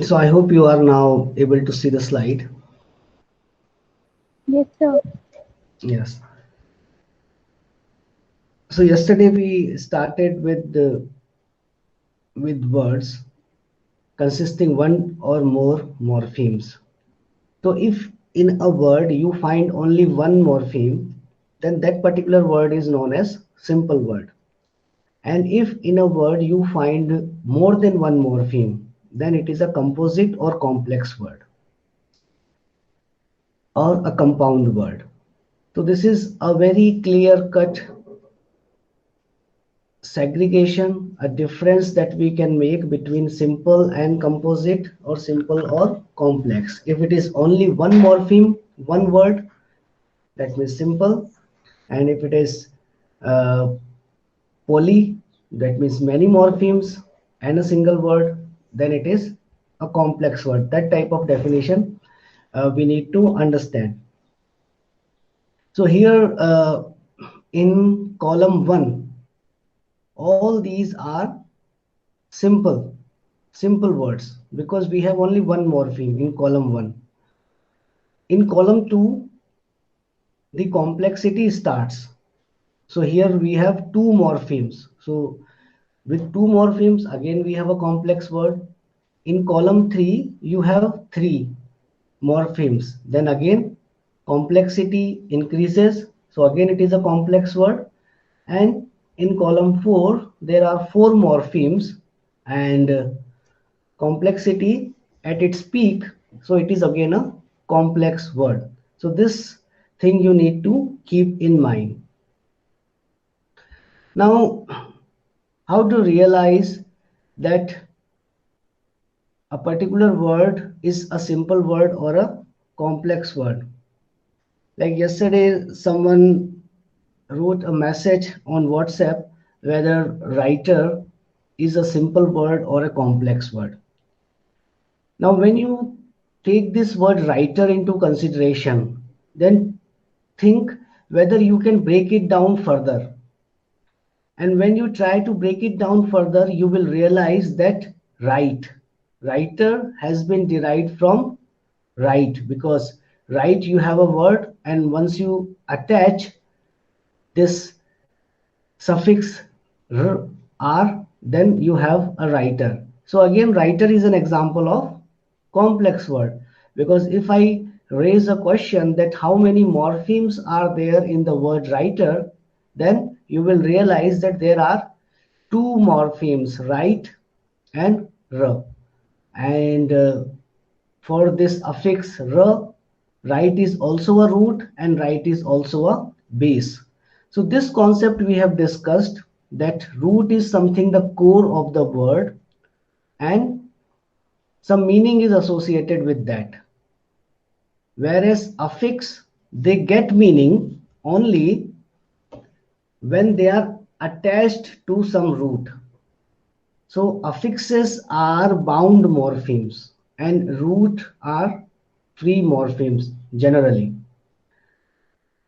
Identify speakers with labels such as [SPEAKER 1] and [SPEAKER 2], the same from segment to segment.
[SPEAKER 1] So I hope you are now able to see the slide.
[SPEAKER 2] Yes, sir.
[SPEAKER 1] Yes. So yesterday we started with words consisting one or more morphemes. So if in a word you find only one morpheme, then that particular word is known as simple word. And if in a word you find more than one morpheme, then it is a composite or complex word or a compound word. So this is a very clear cut segregation, a difference that we can make between simple and composite or simple or complex. If it is only one morpheme, one word, that means simple. And if it is uh, poly, that means many morphemes and a single word, then it is a complex word. That type of definition we need to understand. So here in column 1, all these are simple, simple words because we have only one morpheme in column 1. In column 2, the complexity starts. So here we have two morphemes. So with two morphemes, again we have a complex word. In column 3, you have three morphemes. Then again, complexity increases. So again, it is a complex word. And in column 4, there are four morphemes and complexity at its peak. So it is again a complex word. So this thing you need to keep in mind. Now, how to realize that a particular word is a simple word or a complex word? Like yesterday, someone wrote a message on WhatsApp whether writer is a simple word or a complex word. Now, when you take this word writer into consideration, then think whether you can break it down further. And when you try to break it down further, you will realize that writer has been derived from write, because write you have a word, and once you attach this suffix r, then you have a writer. So again, writer is an example of complex word, because if I raise a question that how many morphemes are there in the word writer, then you will realize that there are two morphemes, write and r. And for this affix r, right is also a root and right is also a base. So this concept we have discussed, that root is something the core of the word and some meaning is associated with that. Whereas affix, they get meaning only when they are attached to some root. So affixes are bound morphemes and root are free morphemes generally.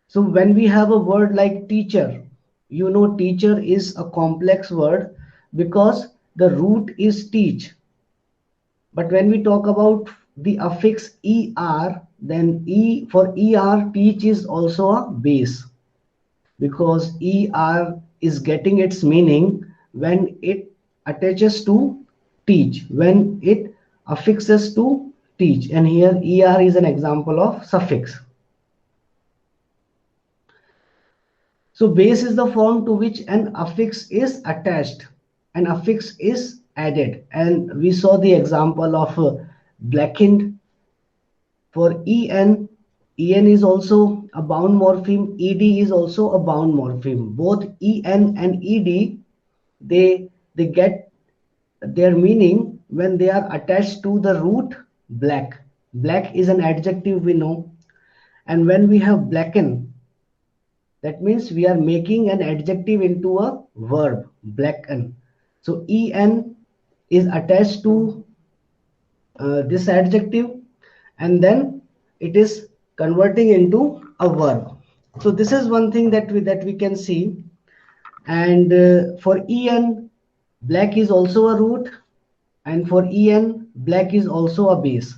[SPEAKER 1] So when we have a word like teacher, you know teacher is a complex word because the root is teach. But when we talk about the affix er, then e for er, teach is also a base, because er is getting its meaning when it attaches to teach, when it affixes to teach. And here er is an example of suffix. So base is the form to which an affix is attached, an affix is added. And we saw the example of blackened. For en, en is also a bound morpheme, ed is also a bound morpheme. Both en and ed, they get their meaning when they are attached to the root black. Black is an adjective, we know. And when we have blacken, that means we are making an adjective into a verb, blacken. So en is attached to this adjective, and then it is converting into a verb. So this is one thing that we can see. And for en, black is also a root, And for en, black is also a base.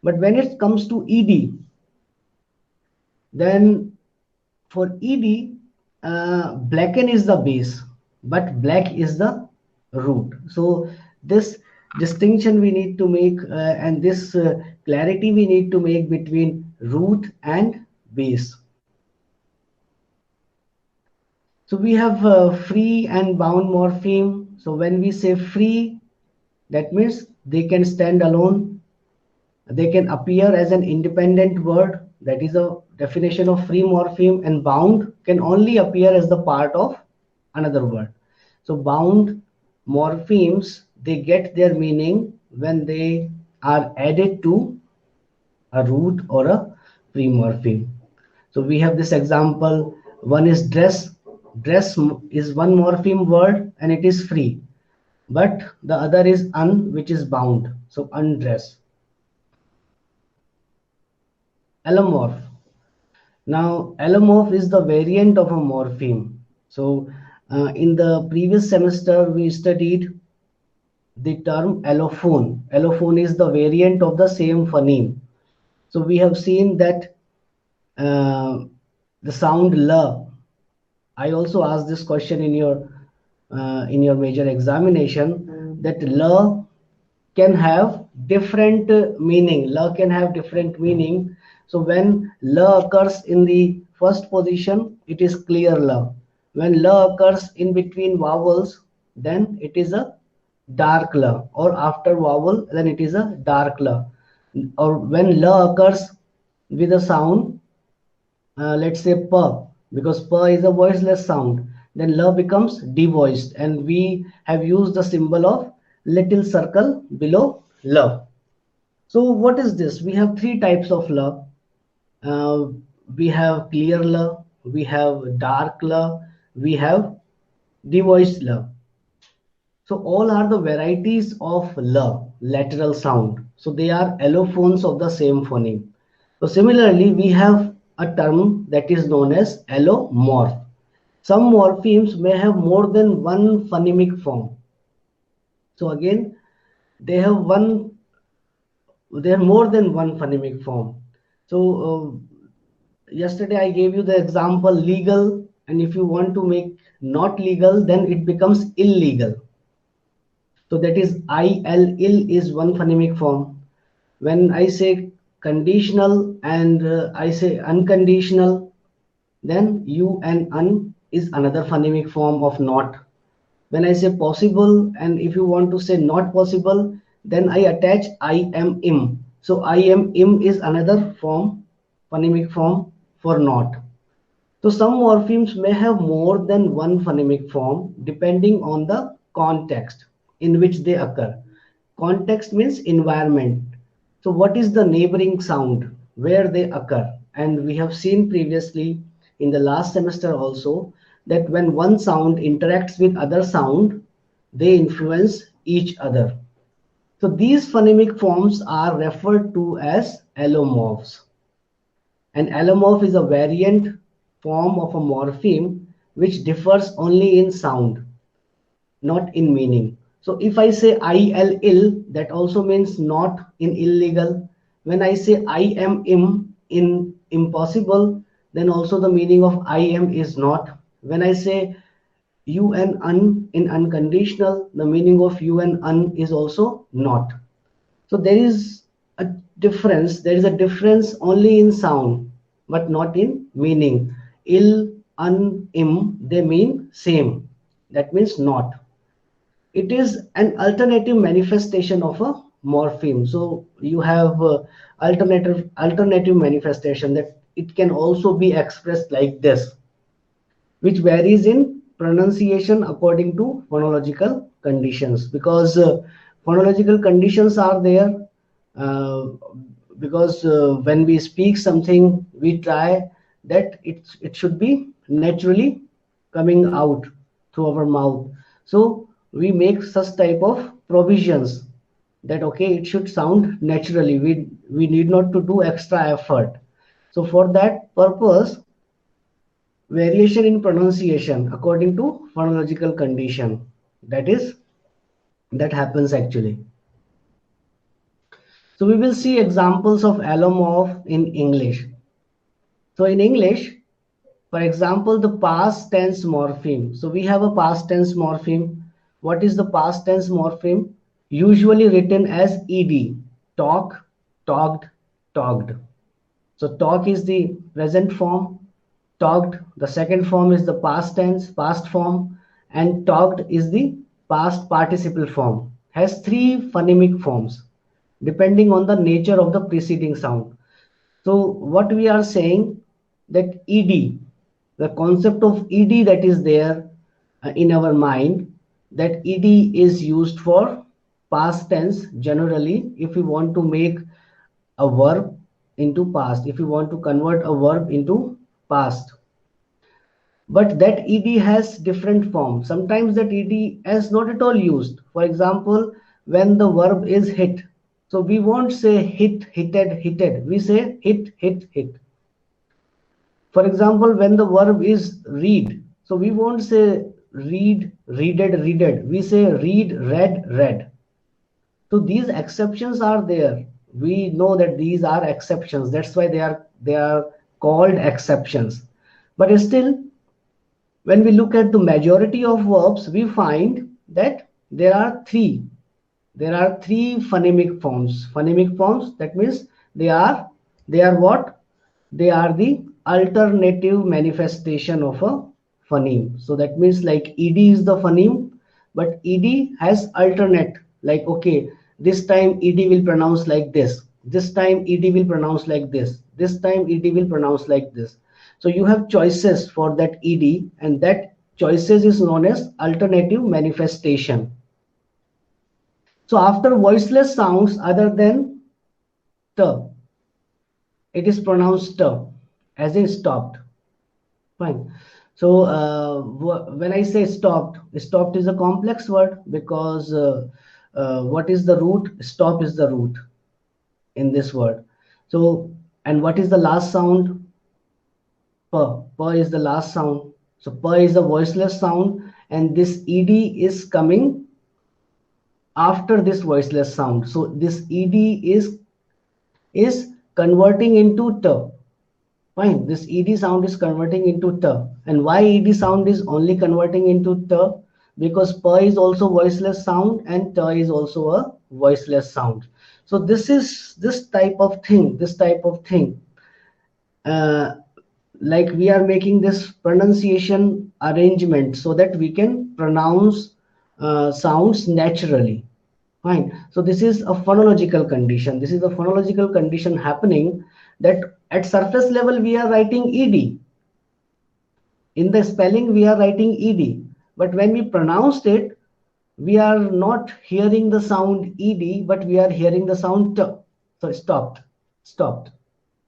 [SPEAKER 1] But when it comes to ed, then for ed, blacken is the base, but black is the root. So this distinction we need to make, and this clarity we need to make between root and base. So we have free and bound morpheme. So when we say free, that means they can stand alone. They can appear as an independent word. That is a definition of free morpheme. And bound can only appear as the part of another word. So bound morphemes, they get their meaning when they are added to a root or a free morpheme. So we have this example. One is dress. Dress is one morpheme word and it is free. But the other is un, which is bound. So undress. Allomorph. Now, allomorph is the variant of a morpheme. So in the previous semester, we studied the term allophone. Allophone is the variant of the same phoneme. So we have seen that the sound l. I also asked this question in your major examination, that l can have different meaning. L can have different meaning. So when l occurs in the first position, it is clear l. When l occurs in between vowels, then it is a dark l. Or after vowel, then it is a dark l. Or when l occurs with a sound, let's say p, because p is a voiceless sound, then l becomes devoiced, and we have used the symbol of little circle below l. So what is this? We have three types of l. We have clear l, we have dark l, we have devoiced l. So all are the varieties of l, lateral sound. So they are allophones of the same phoneme. So similarly, we have a term that is known as allomorph. Some morphemes may have more than one phonemic form. So again, they have more than one phonemic form. So yesterday I gave you the example legal, and if you want to make not legal, then it becomes illegal. So that is ill is one phonemic form. When I say conditional and I say unconditional, then u and un is another phonemic form of not. When I say possible, and if you want to say not possible, then I attach I am im. So I am im is another form, phonemic form for not. So some morphemes may have more than one phonemic form depending on the context in which they occur. Context means environment. So what is the neighboring sound where they occur? And we have seen previously in the last semester also that when one sound interacts with other sound, they influence each other. So these phonemic forms are referred to as allomorphs. An allomorph is a variant form of a morpheme which differs only in sound, not in meaning. So if I say ill, that also means not in illegal. When I say I am im in impossible, then also the meaning of I am is not. When I say you and un in unconditional, the meaning of you and un is also not. So there is a difference. There is a difference only in sound, but not in meaning. Il, un, im, they mean same. That means not. It is an alternative manifestation of a morpheme. So you have alternative manifestation, that it can also be expressed like this, which varies in pronunciation according to phonological conditions, because phonological conditions are there, uh, because when we speak something, we try that it should be naturally coming out through our mouth. So we make such type of provisions that okay, it should sound naturally. We need not to do extra effort. So for that purpose, variation in pronunciation according to phonological condition, that happens actually. So we will see examples of allomorph in English. So in English, for example, the past tense morpheme. So we have a past tense morpheme. What is the past tense morpheme? Usually written as ed. Talk, talked, talked. So talk is the present form. Talked, the second form is the past tense, past form, and talked is the past participle form. Has three phonemic forms depending on the nature of the preceding sound. So what we are saying, that ed, the concept of ed that is there in our mind, that ed is used for past tense generally if we want to make a verb into past, if we want to convert a verb into past. But that ed has different forms. Sometimes that ed is not at all used. For example, when the verb is hit, so we won't say hit, hitted, hitted, we say hit, hit, hit. For example, when the verb is read, so we won't say read, readed, readed, we say read, read, read. So these exceptions are there. We know that these are exceptions, that's why they are called exceptions. But still, when we look at the majority of verbs, we find that there are three phonemic forms. Phonemic forms, that means they are what? They are the alternative manifestation of a phoneme. So that means like ed is the phoneme, but ed has alternate. Like, okay, this time ed will pronounce like this. This time ed will pronounce like this. This time ed will pronounce like this. So you have choices for that ed, and that choices is known as alternative manifestation. So after voiceless sounds other than t, it is pronounced t, as in stopped. Fine. So when I say stopped, stopped is a complex word because what is the root? Stop is the root in this word. So, and what is the last sound? P. P is the last sound. So P is a voiceless sound, and this ed is coming after this voiceless sound. So this ed is converting into t. Fine, this ed sound is converting into t. And why ed sound is only converting into t? Because p is also voiceless sound and t is also a voiceless sound. So this type of thing. Uh, like we are making this pronunciation arrangement so that we can pronounce sounds naturally. Fine. So this is a phonological condition. This is a phonological condition happening, that at surface level we are writing ed. In the spelling we are writing ed. But when we pronounced it, we are not hearing the sound ed, but we are hearing the sound t. So stopped, stopped.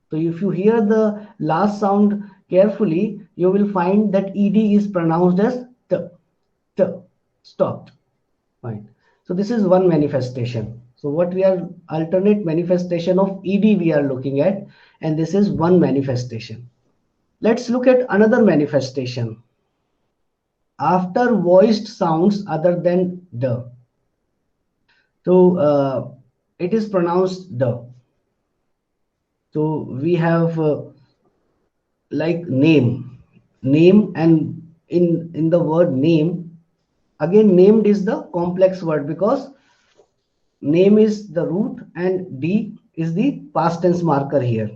[SPEAKER 1] So if you hear the last sound carefully, you will find that ed is pronounced as t, t, stopped. Fine. So this is one manifestation. So what we are, alternate manifestation of ed we are looking at, and this is one manifestation. Let's look at another manifestation. After voiced sounds other than d. So it is pronounced d. So we have like name, and in the word name, again named is the complex word because name is the root and d is the past tense marker here.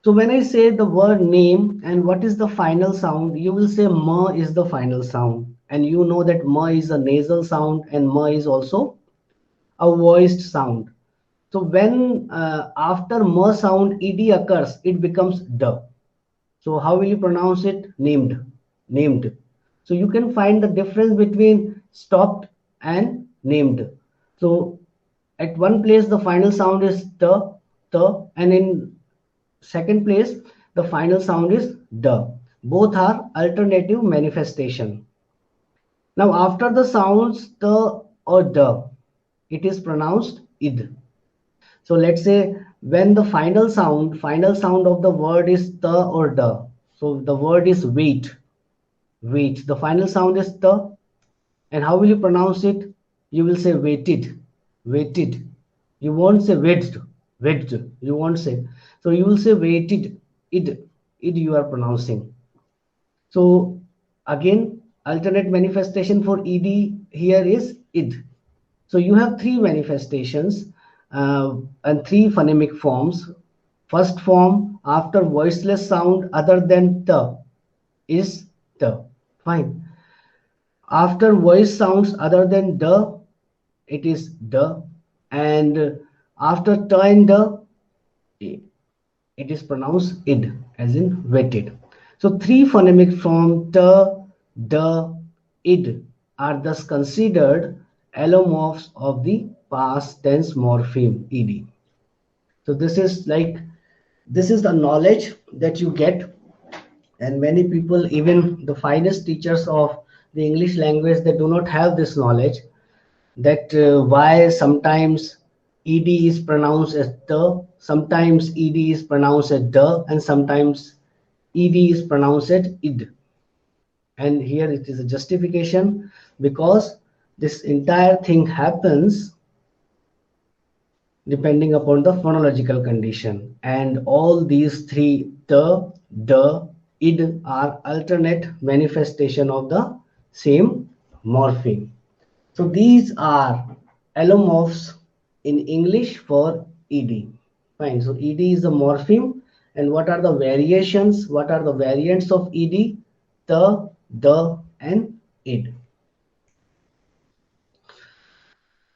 [SPEAKER 1] So when I say the word name and what is the final sound, you will say m is the final sound, and you know that m is a nasal sound and m is also a voiced sound. So when after m sound ed occurs, it becomes d. So how will you pronounce it? Named, named. So you can find the difference between stopped and named. So at one place the final sound is t, and in second place the final sound is d. Both are alternative manifestation. Now after the sounds t or d, it is pronounced id. So let's say when the final sound of the word is t or d. So the word is wait, wait. The final sound is t, and how will you pronounce it? You will say waited, waited. You won't say wedged. You won't say. So you will say weighted. Id you are pronouncing. So again, alternate manifestation for ed here is id. So you have three manifestations and three phonemic forms. First form after voiceless sound other than the is the. Fine. After voice sounds other than the, it is the, and after the and the, it is pronounced id, as in wetted. So three phonemic form the, id are thus considered allomorphs of the past tense morpheme ed. So this is the knowledge that you get, and many people, even the finest teachers of the English language, they do not have this knowledge, that why sometimes ed is pronounced as the, sometimes ed is pronounced as the, and sometimes ed is pronounced as id. And here it is a justification, because this entire thing happens depending upon the phonological condition, and all these three, the, id, are alternate manifestation of the same morpheme. So these are allomorphs in English for ed. Fine. So ed is the morpheme, and what are the variations? What are the variants of ed? The, and id.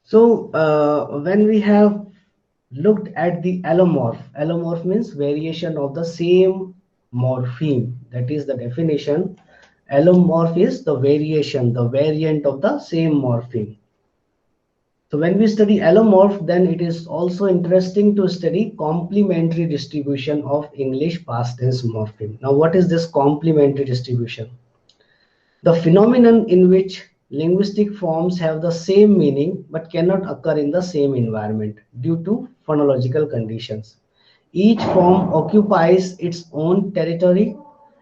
[SPEAKER 1] So when we have looked at the allomorph means variation of the same morpheme. That is the definition. Allomorph is the variation, the variant of the same morpheme. So when we study allomorph, then it is also interesting to study complementary distribution of English past tense morpheme. Now, what is this complementary distribution? The phenomenon in which linguistic forms have the same meaning but cannot occur in the same environment due to phonological conditions. Each form occupies its own territory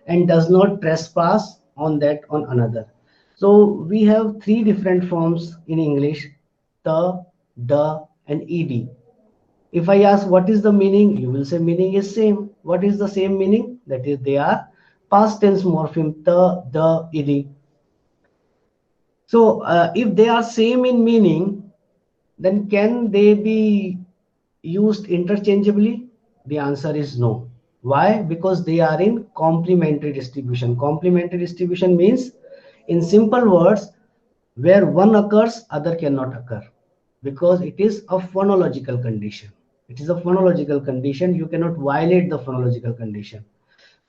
[SPEAKER 1] and does not trespass on that on another. So we have three different forms in English: the, and ed. If I ask what is the meaning, you will say meaning is same. What is the same meaning? That is, they are past tense morpheme, the, ed. So if they are same in meaning, then can they be used interchangeably? The answer is no. Why? Because they are in complementary distribution. Complementary distribution means, in simple words, where one occurs, other cannot occur, because it is a phonological condition. It is a phonological condition. You cannot violate the phonological condition.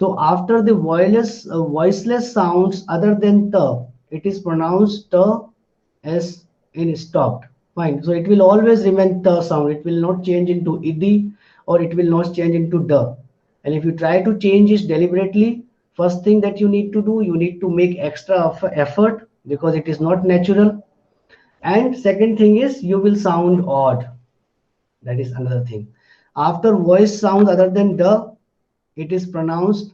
[SPEAKER 1] So after the voiceless sounds other than the, it is pronounced the as in stopped. Fine. So it will always remain the sound. It will not change into ed, or it will not change into the. And if you try to change it deliberately, first thing that you need to do, you need to make extra effort, because it is not natural. And second thing is, you will sound odd. That is another thing. After voice sounds other than the, it is pronounced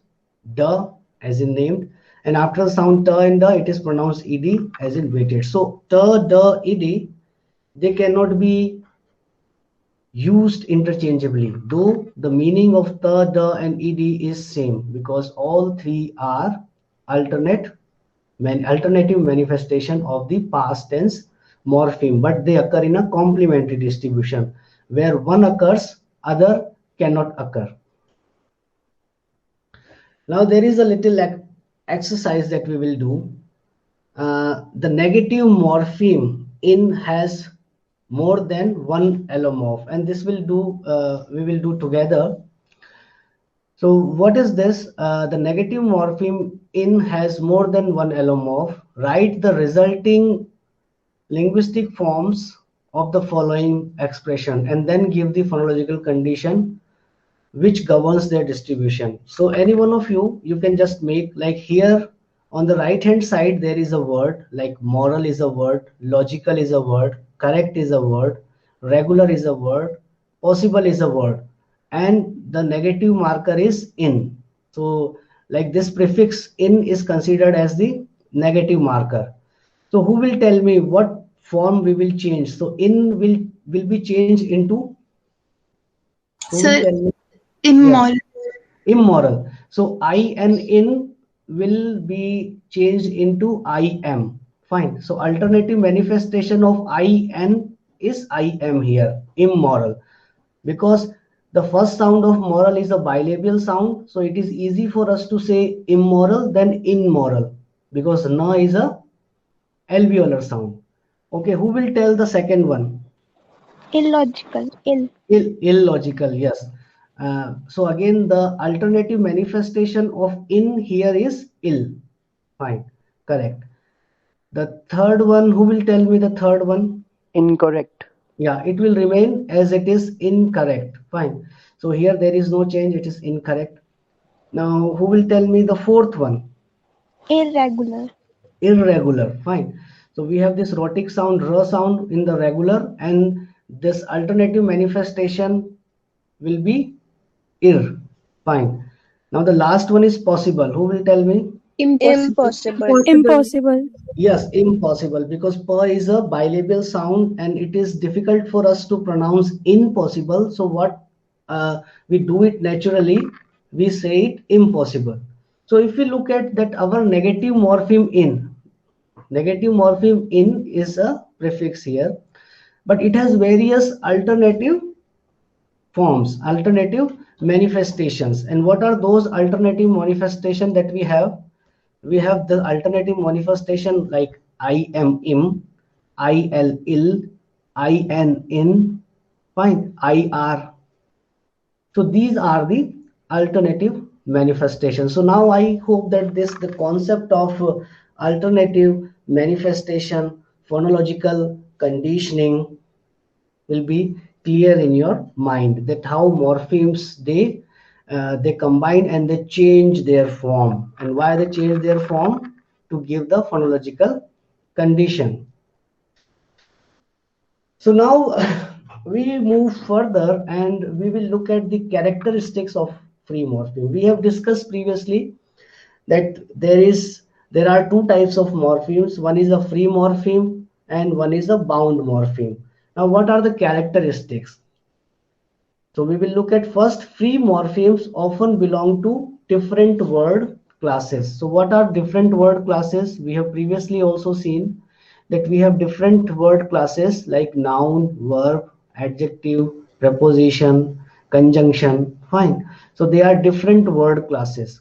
[SPEAKER 1] the, as in named, and after the sound the and the, it is pronounced ed, as in weighted. So the, ed, they cannot be used interchangeably, though the meaning of the, and ed is same, because all three are alternative manifestation of the past tense morpheme, but they occur in a complementary distribution. Where one occurs, other cannot occur. Now there is a little exercise that we will do. The negative morpheme in has more than one allomorph, and this will do we will do together. So what is this? The negative morpheme in has more than one allomorph. Write the resulting linguistic forms of the following expression, and then give the phonological condition which governs their distribution. So any one of you can just make, like here on the right hand side, there is a word like moral is a word, logical is a word, correct is a word, regular is a word, possible is a word, and the negative marker is in. So like this prefix in is considered as the negative marker. So who will tell me what form we will change? So in will will be changed into, who will
[SPEAKER 2] Sir,
[SPEAKER 1] tell me? Yes,
[SPEAKER 2] immoral.
[SPEAKER 1] immoral. So I and in will be changed into I am. Fine. So alternative manifestation of I and is I am here, immoral. Because the first sound of moral is a bilabial sound, so it is easy for us to say immoral than immoral, because na is a alveolar sound. Okay, who will tell the second one?
[SPEAKER 3] Illogical. Ill.
[SPEAKER 1] Illogical, yes. So again, the alternative manifestation of in here is ill. Fine, correct. The third one, who will tell me the third one?
[SPEAKER 4] Incorrect.
[SPEAKER 1] Yeah, it will remain as it is, incorrect. Fine. So here there is no change, it is incorrect. Now, who will tell me the fourth one?
[SPEAKER 3] Irregular.
[SPEAKER 1] Irregular. Fine. So we have this rhotic sound, r sound in the regular, and this alternative manifestation will be ir. Fine. Now the last one is possible. Who will tell me?
[SPEAKER 5] Impossible.
[SPEAKER 2] Impossible.
[SPEAKER 6] Impossible.
[SPEAKER 1] Yes, impossible, because pa is a bilabial sound and it is difficult for us to pronounce impossible. So what we do it naturally, we say it impossible. So if we look at that, our negative morpheme in is a prefix here, but it has various alternative forms, alternative manifestations. And what are those alternative manifestations that we have? We have the alternative manifestation like I am im, ill, in, fine, ir. So these are the alternative manifestations. So now I hope that the concept of alternative manifestation, phonological conditioning will be clear in your mind, that how morphemes they combine and they change their form, and why they change their form, to give the phonological condition. So now we move further and we will look at the characteristics of free morpheme. We have discussed previously that there are two types of morphemes. One is a free morpheme and one is a bound morpheme. Now what are the characteristics? So we will look at first, free morphemes often belong to different word classes. So what are different word classes? We have previously also seen that we have different word classes like noun, verb, adjective, preposition, conjunction. Fine. So they are different word classes.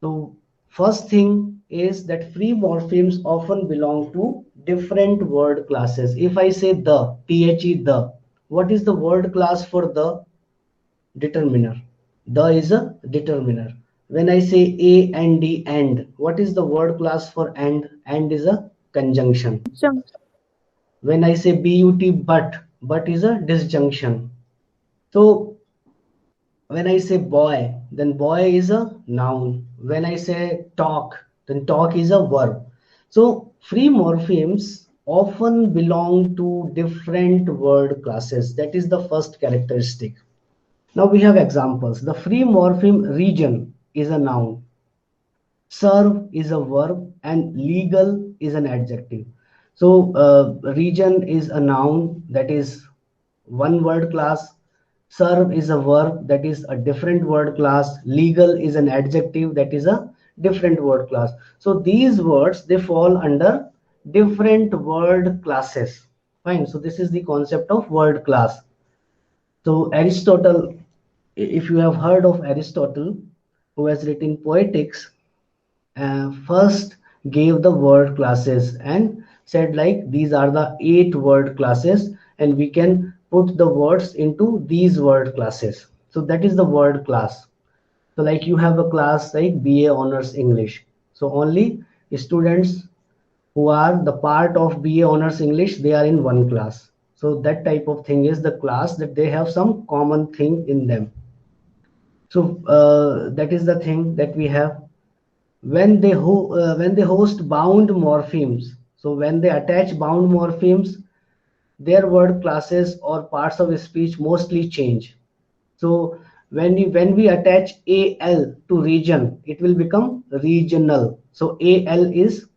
[SPEAKER 1] So first thing is that free morphemes often belong to different word classes. If I say the, the, what is the word class for the? Determiner. The is a determiner. When I say a and d, and, what is the word class for and? And is a conjunction. When I say but is a disjunction. So when I say boy, then boy is a noun. When I say talk, then talk is a verb. So free morphemes often belong to different word classes. That is the first characteristic. Now we have examples. The free morpheme region is a noun, serve is a verb, and legal is an adjective. So region is a noun, that is one word class. Serve is a verb, that is a different word class. Legal is an adjective, that is a different word class. So these words, they fall under different word classes. Fine. So this is the concept of word class. So Aristotle, if you have heard of Aristotle, who has written Poetics, first gave the word classes and said like these are the 8 word classes and we can put the words into these word classes. So that is the word class. So like you have a class like BA Honors English. So only students who are the part of BA Honors English, they are in one class. So that type of thing is the class, that they have some common thing in them. So that is the thing that we have. When they host bound morphemes, so when they attach bound morphemes, their word classes or parts of speech mostly change. So when we attach al to region, it will become regional. So al is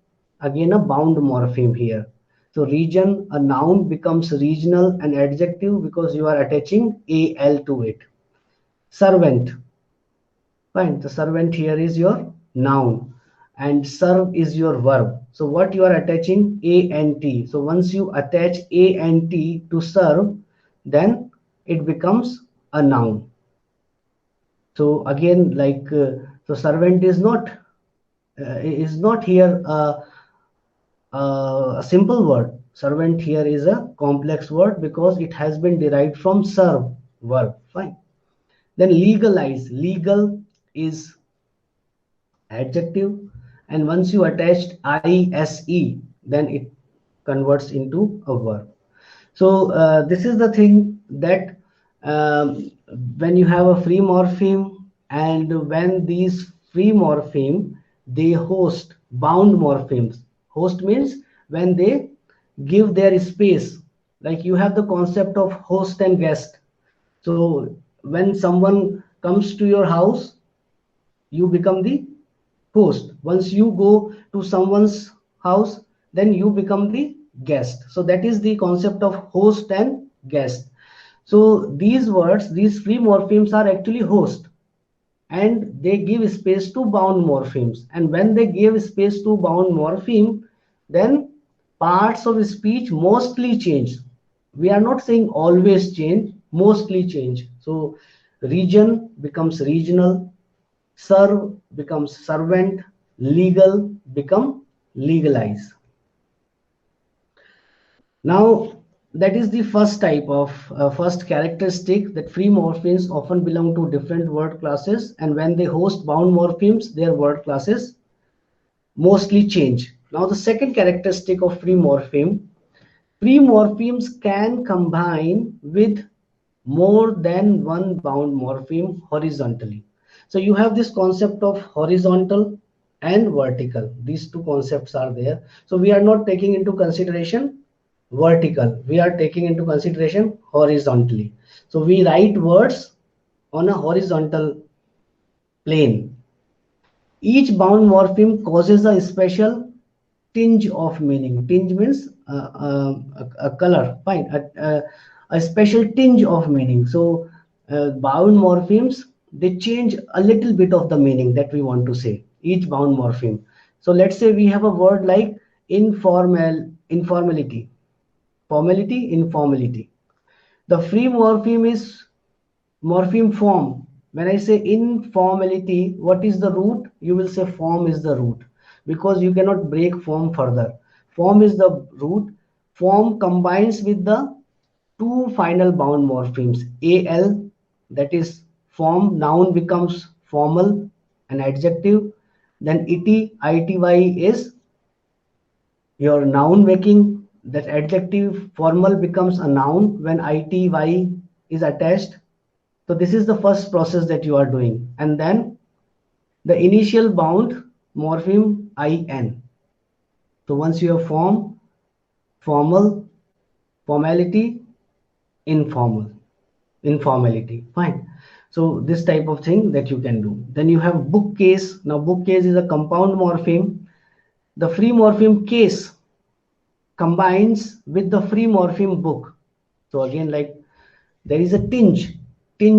[SPEAKER 1] again a bound morpheme here. So region, a noun becomes regional and adjective because you are attaching al to it. Servant, fine. The servant here is your noun and serve is your verb. So what you are attaching ant. So once you attach ant to serve, then it becomes a noun. So again, like so servant is not here a simple word. Servant here is a complex word because it has been derived from serve verb. Fine. Then legalize. Legal is adjective, and once you attached ise, then it converts into a verb. So this is the thing that when you have a free morpheme, and when these free morpheme they host bound morphemes. Host means when they give their space, like you have the concept of host and guest. So when someone comes to your house, you become the host. Once you go to someone's house, then you become the guest. So that is the concept of host and guest. So these words, these free morphemes are actually host, and they give space to bound morphemes. And when they give space to bound morpheme, then parts of speech mostly change. We are not saying always change, mostly change. So region becomes regional, serve becomes servant, legal become legalize. Now that is the first type of first characteristic, that free morphemes often belong to different word classes, and when they host bound morphemes, their word classes mostly change. Now the second characteristic of free morphemes can combine with more than one bound morpheme horizontally. So you have this concept of horizontal and vertical. These two concepts are there. So we are not taking into consideration vertical. We are taking into consideration horizontally. So we write words on a horizontal plane. Each bound morpheme causes a special tinge of meaning. Tinge means a color. Fine. A special tinge of meaning. So bound morphemes, they change a little bit of the meaning that we want to say. Each bound morpheme. So let's say we have a word like informality, formality, informality. The free morpheme is morpheme form. When I say informality, what is the root? You will say form is the root, because you cannot break form further. Form is the root. Form combines with the two final bound morphemes. Al, that is form, noun becomes formal, an adjective. Then ity is your noun making, that adjective formal becomes a noun when ity is attached. So this is the first process that you are doing. And then the initial bound morpheme in. So once you have form, formal, formality, informal, informality. Fine. So this type of thing that you can do. Then you have bookcase. Now bookcase is a compound morpheme. The free morpheme case combines with the free morpheme book. So again, like there is a tinge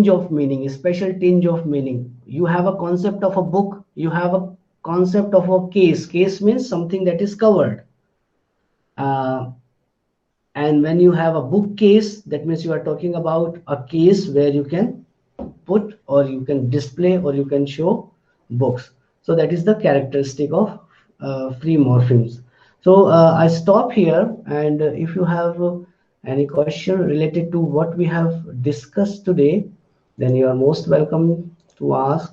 [SPEAKER 1] of meaning, a special tinge of meaning. You have a concept of a book, you have a concept of a case. Case means something that is covered. And when you have a bookcase, that means you are talking about a case where you can put, or you can display, or you can show books. So that is the characteristic of free morphemes. So I stop here, and if you have any question related to what we have discussed today, then you are most welcome to ask.